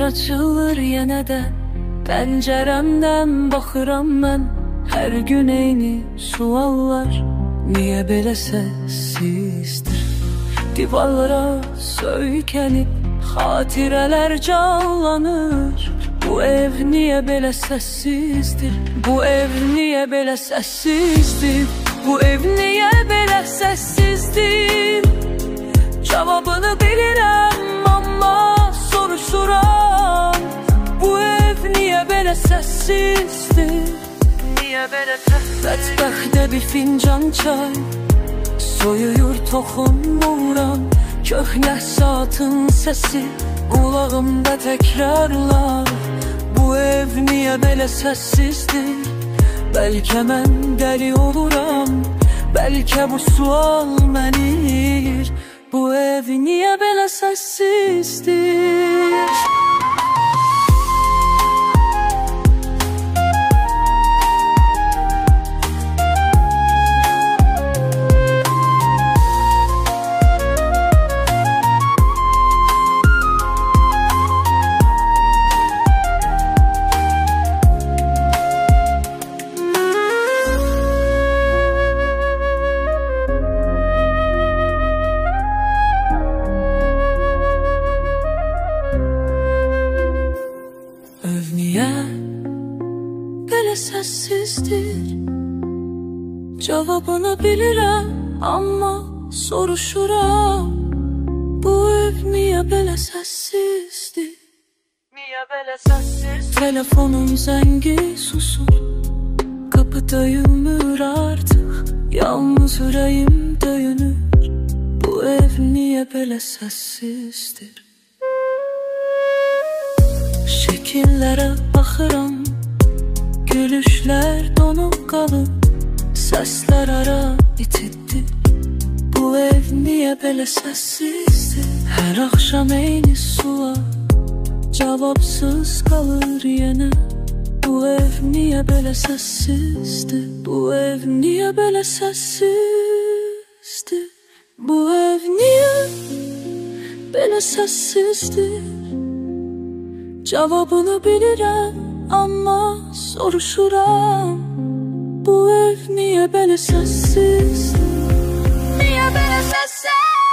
açılır yenə də. Pəncərəmdən baxıram mən, hər gün eyni suallar. Niyə belə səssizdir? Divarlara söykənib xatirələr canlanır. Bu ev niyə belə səssizdir? Bu ev niyə belə səssizdir? Bu ev niyə belə səssizdir? Cavabını bilirəm, amma soruşuram. Bu ev niyə belə səssizdir? Niyə belə səssizdir? Bədbəxtə bir fincan çay soyuyur, toxunmuram. Köhnə saatın səsi qulağımda təkrarlar. Bu ev niyə belə səssizdir? Bəlkə mən dəli oluram, bəlkə bu sual mənir. Bu ev niyə belə səssizdir? Səssizdir. Cavabını bilirəm, amma soruşuram. Bu ev niyə belə səssizdir? Niyə belə səssizdir? Telefonun zəngi susur, qapı döyülmür artıq, yalnız ürəyim döyünür. Bu ev niyə belə səssizdir? Şəkillərə baxıram, gülüşlər donuq qalıb, səslər ara itiddi. Bu ev niyə belə səssizdir? Hər axşam eyni sual, cavabsız qalır yenə. Bu ev niyə belə səssizdir? Bu ev niyə belə səssizdir? Bu ev niyə belə səssizdir? Cavabını bilirəm, amma soruşuram. Bu ev niyə belə səssizdir? Niyə belə səssizdir?